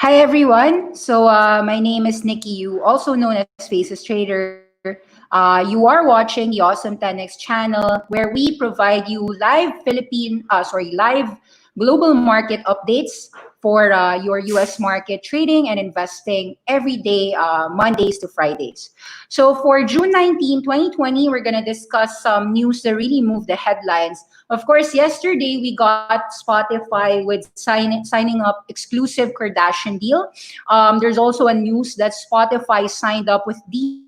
Hi everyone. My name is Nikki, you also known as Facelesstrader. You are watching the Awesome 10X channel where we provide you live global market updates for your US market trading and investing every day, Mondays to Fridays. So for June 19, 2020, we're going to discuss some news that really moved the headlines. Of course, yesterday we got Spotify with signing up exclusive Kardashian deal. There's also a news that Spotify signed up with DC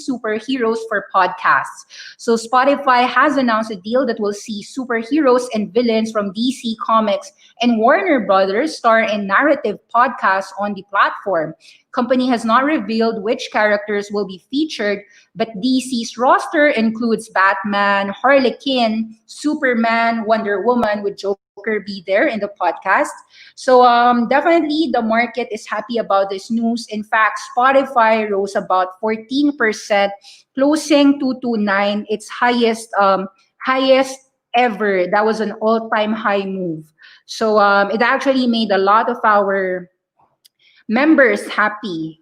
superheroes for podcasts. So Spotify has announced a deal that will see superheroes and villains from DC Comics and Warner Brothers star in narrative podcasts on the platform. Company has not revealed which characters will be featured, but DC's roster includes Batman, Harley Quinn, Superman, Wonder Woman, with Joker be there in the podcast. Definitely the market is happy about this news. In fact, Spotify rose about 14%, closing 229, its highest ever. That was an all-time high move. It actually made a lot of our members happy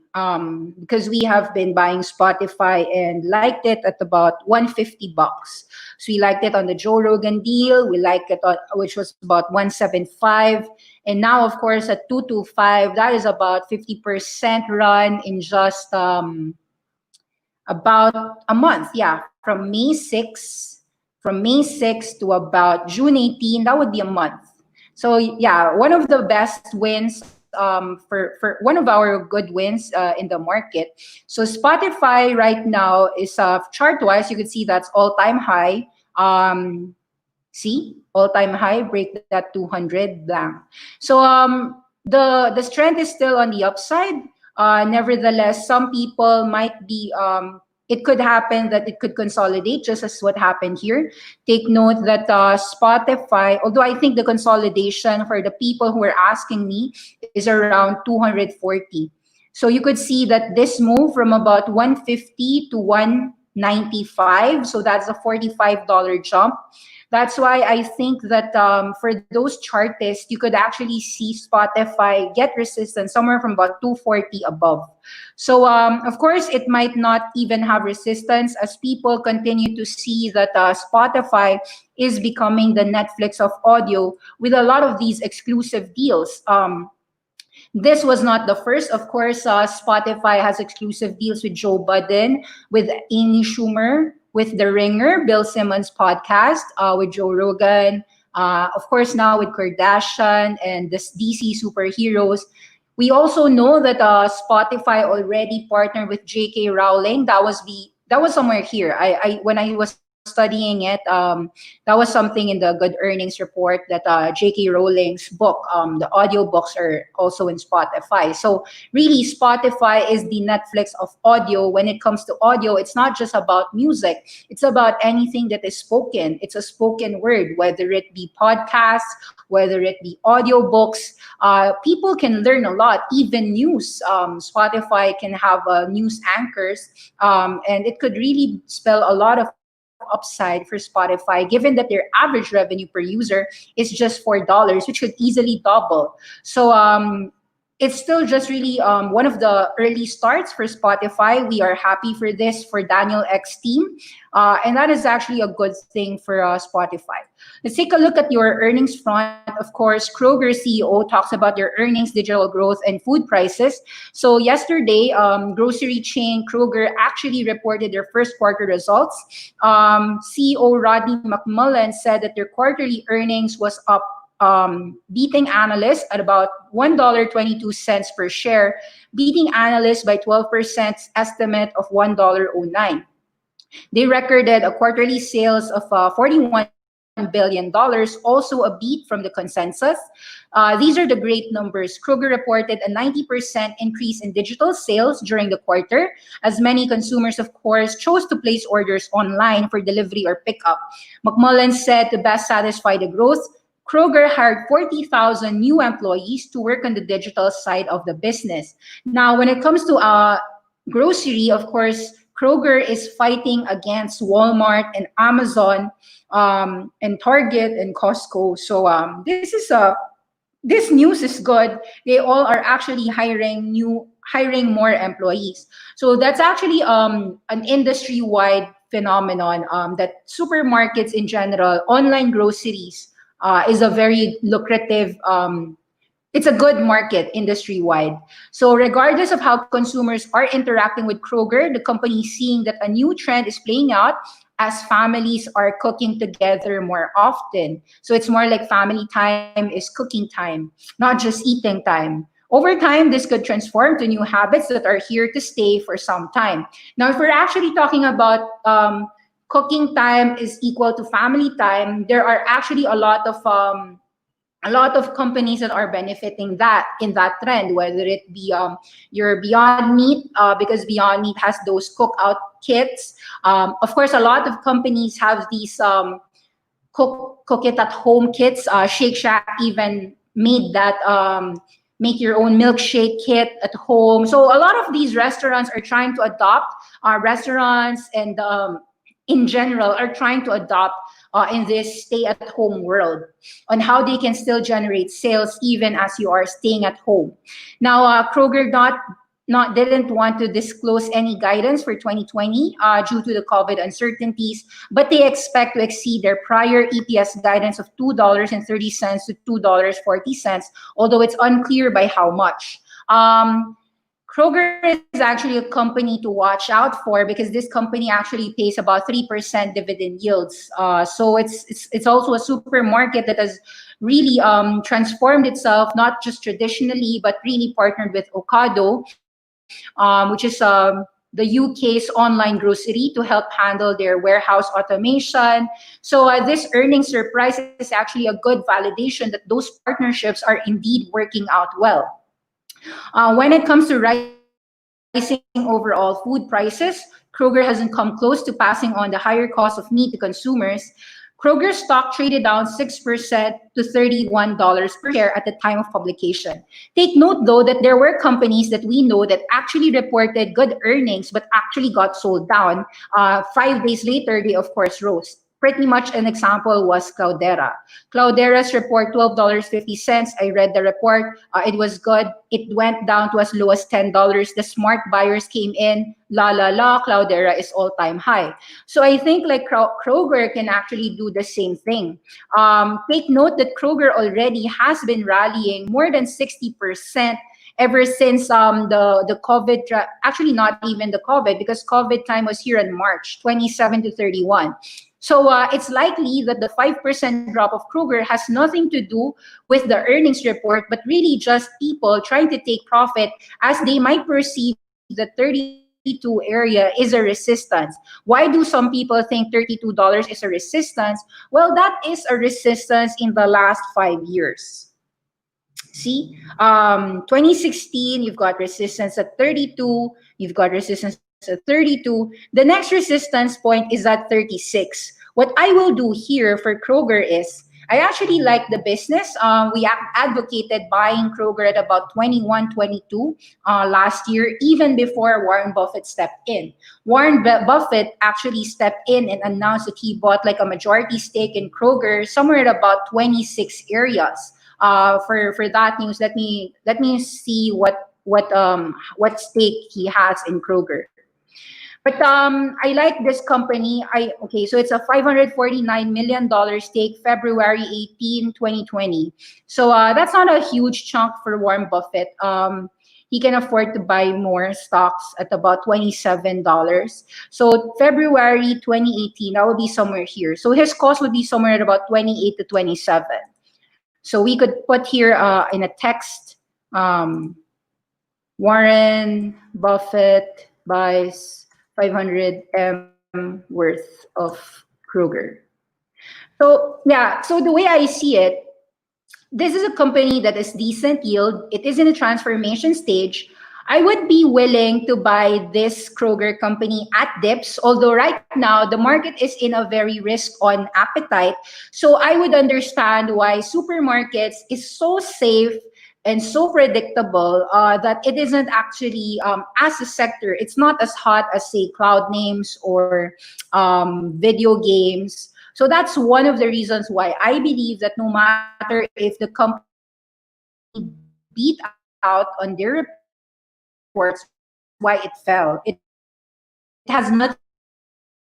because we have been buying Spotify and liked it at about 150 bucks. So we liked it on the Joe Rogan deal. We liked it on, which was about 175. And now, of course, at 225, that is about 50% run in just about a month. Yeah, from May 6 to about June 18, that would be a month. So yeah, one of the best wins for one of our good wins in the market. So Spotify right now is chart wise, you can see that's all time high. See all time high, break that 200 blank. The strength is still on the upside. Nevertheless, some people might be it could happen that it could consolidate, just as what happened here. Take note that Spotify, although I think the consolidation for the people who are asking me is around 240. So you could see that this move from about 150 to 195, so that's a $45 jump. That's why I think that for those chartists, you could actually see Spotify get resistance somewhere from about 240 above. Of course, it might not even have resistance as people continue to see that Spotify is becoming the Netflix of audio with a lot of these exclusive deals. This was not the first. Of course, Spotify has exclusive deals with Joe Budden, with Amy Schumer, with The Ringer, Bill Simmons' podcast, with Joe Rogan, of course, now with Kardashian and this DC superheroes. We also know that Spotify already partnered with J.K. Rowling. That was somewhere here. I when I was studying it, that was something in the Good Earnings report that J.K. Rowling's book, the audiobooks are also in Spotify. So really, Spotify is the Netflix of audio. When it comes to audio, it's not just about music. It's about anything that is spoken. It's a spoken word, whether it be podcasts, whether it be audiobooks. People can learn a lot, even news. Spotify can have news anchors, and it could really spell a lot of upside for Spotify, given that their average revenue per user is just $4, which could easily double. It's still just really one of the early starts for Spotify. We are happy for this for Daniel X team. And that is actually a good thing for Spotify. Let's take a look at your earnings front. Of course, Kroger CEO talks about their earnings, digital growth, and food prices. So yesterday, grocery chain Kroger actually reported their first quarter results. CEO Rodney McMullen said that their quarterly earnings was up, beating analysts at about $1.22 per share, beating analysts by 12% estimate of $1.09. They recorded a quarterly sales of $41 billion, also a beat from the consensus. These are the great numbers. Kroger reported a 90% increase in digital sales during the quarter, as many consumers, of course, chose to place orders online for delivery or pickup. McMullen said to best satisfy the growth, Kroger hired 40,000 new employees to work on the digital side of the business. Now, when it comes to grocery, of course, Kroger is fighting against Walmart and Amazon and Target and Costco. this news is good. They all are actually hiring more employees. So that's actually an industry-wide phenomenon, that supermarkets in general, online groceries, is a very lucrative, it's a good market industry-wide. So regardless of how consumers are interacting with Kroger, the company is seeing that a new trend is playing out as families are cooking together more often. So it's more like family time is cooking time, not just eating time. Over time, this could transform to new habits that are here to stay for some time. Now, if we're actually talking about cooking time is equal to family time, there are actually a lot of companies that are benefiting that in that trend, whether it be your Beyond Meat, because Beyond Meat has those cookout kits. Of course, a lot of companies have these cook it at home kits. Shake Shack even made that make your own milkshake kit at home. So a lot of these restaurants are trying to adopt, restaurants and in general are trying to adopt in this stay at home world on how they can still generate sales even as you are staying at home. Now, Kroger not didn't want to disclose any guidance for 2020 due to the COVID uncertainties, but they expect to exceed their prior EPS guidance of $2.30 to $2.40, although it's unclear by how much. Kroger is actually a company to watch out for because this company actually pays about 3% dividend yields. So it's also a supermarket that has really transformed itself, not just traditionally, but really partnered with Ocado, which is the UK's online grocery, to help handle their warehouse automation. So this earnings surprise is actually a good validation that those partnerships are indeed working out well. When it comes to rising overall food prices, Kroger hasn't come close to passing on the higher cost of meat to consumers. Kroger's stock traded down 6% to $31 per share at the time of publication. Take note, though, that there were companies that we know that actually reported good earnings but actually got sold down. 5 days later, they, of course, rose. Pretty much an example was Cloudera. Cloudera's report, $12.50. I read the report. It was good. It went down to as low as $10. The smart buyers came in. La la la, Cloudera is all-time high. So I think like Kroger can actually do the same thing. Take note that Kroger already has been rallying more than 60% ever since the COVID, actually not even the COVID, because COVID time was here in March, 27 to 31. So it's likely that the 5% drop of Kroger has nothing to do with the earnings report, but really just people trying to take profit as they might perceive that 32 area is a resistance. Why do some people think $32 is a resistance? Well, that is a resistance in the last 5 years. See, 2016, you've got resistance at 32, you've got resistance at 32. The next resistance point is at 36. What I will do here for Kroger is, I actually like the business. We advocated buying Kroger at about 21, 22 last year, even before Warren Buffett stepped in. Buffett actually stepped in and announced that he bought like a majority stake in Kroger somewhere at about 26 areas. For that news, let me see what stake he has in Kroger. But I like this company. Okay, so it's a $549 million stake, February 18, 2020. So that's not a huge chunk for Warren Buffett. He can afford to buy more stocks at about $27. So February 2018, that would be somewhere here. So his cost would be somewhere at about 28 to 27. So we could put here in a text, Warren Buffett buys 500 M worth of Kroger. So yeah, so the way I see it, this is a company that is decent yield. It is in a transformation stage. I would be willing to buy this Kroger company at dips, although right now the market is in a very risk-on appetite. So I would understand why supermarkets is so safe and so predictable that it isn't actually, as a sector, it's not as hot as, say, cloud names or video games. So that's one of the reasons why I believe that no matter if the company beat out on their reports why it fell. It has nothing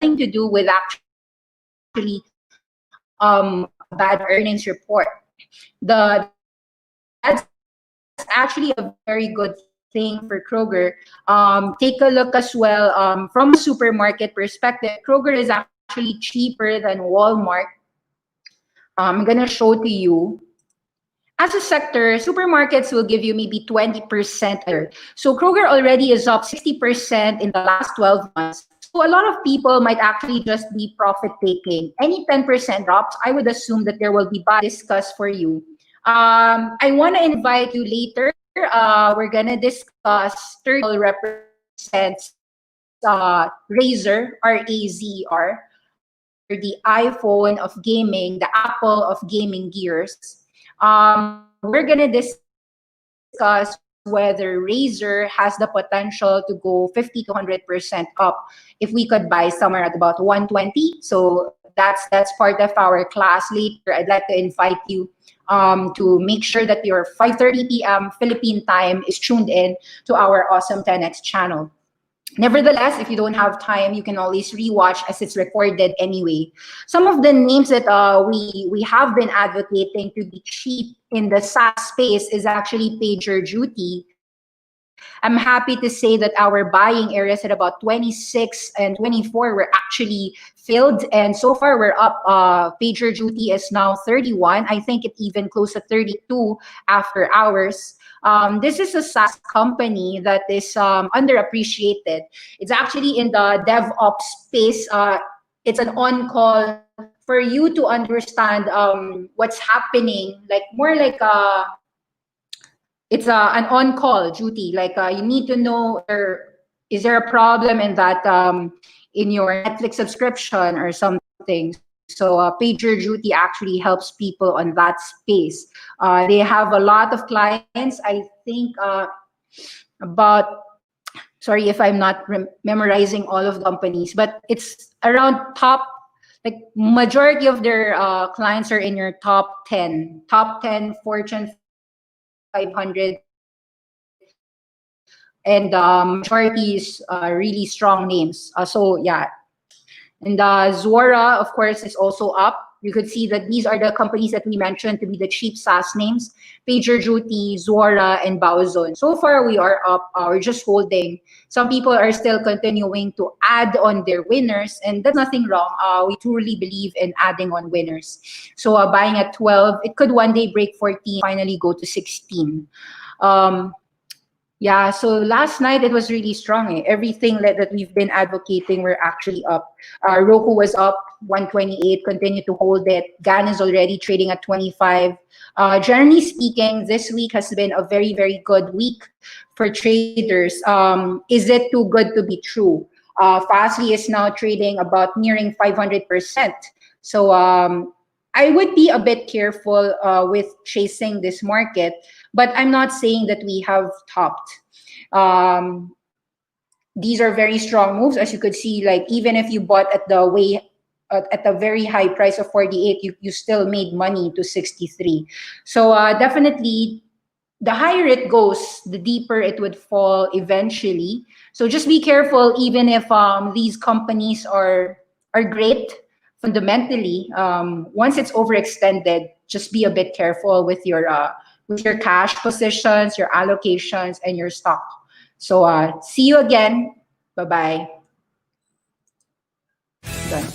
to do with actually a bad earnings report. The that's actually a very good thing for Kroger. Take a look as well from a supermarket perspective. Kroger is actually cheaper than Walmart. I'm gonna show to you. As a sector, supermarkets will give you maybe 20% of the sector. So Kroger already is up 60% in the last 12 months. So a lot of people might actually just be profit taking. Any 10% drops, I would assume that there will be discuss for you. I want to invite you later. We're gonna discuss represents Razer, RAZR, or the iPhone of gaming, the Apple of gaming gears. We're gonna discuss whether Razer has the potential to go 50 to 100% up if we could buy somewhere at about 120. So that's part of our class later. I'd like to invite you to make sure that your 5:30 p.m. Philippine time is tuned in to our awesome 10x channel. Nevertheless, if you don't have time, you can always rewatch as it's recorded anyway. Some of the names that we have been advocating to be cheap in the SaaS space is actually PagerDuty. I'm happy to say that our buying areas at about 26 and 24 were actually filled, and so far we're up. PagerDuty is now 31. I think it even closed to 32 after hours. This is a SaaS company that is underappreciated. It's actually in the DevOps space. It's an on-call for you to understand what's happening, like more like it's an on-call duty. Like you need to know is there a problem in that in your Netflix subscription or something. So PagerDuty actually helps people on that space. They have a lot of clients. I think about, sorry if I'm not memorizing all of the companies, but it's around top, like majority of their clients are in your top 10 Fortune 500, and majority is really strong names. And Zuora, of course, is also up. You could see that these are the companies that we mentioned to be the cheap SaaS names: PagerDuty, Zuora, and Baozun. So far, we are up. We're just holding. Some people are still continuing to add on their winners, and that's nothing wrong. We truly believe in adding on winners. So buying at 12, it could one day break 14, finally go to 16. Yeah, so last night it was really strong. Everything that we've been advocating, we're actually up. Roku was up 128, continue to hold it. GAN is already trading at 25. Generally speaking, this week has been a very, very good week for traders. Is it too good to be true? Fastly is now trading about nearing 500%. So I would be a bit careful with chasing this market, but I'm not saying that we have topped. Um, these are very strong moves, as you could see. Like even if you bought at the very high price of 48, you still made money to 63. So definitely, the higher it goes, the deeper it would fall eventually. So just be careful, even if these companies are great fundamentally. Once it's overextended, just be a bit careful with your cash positions, your allocations, and your stock. So see you again. Bye bye. Done.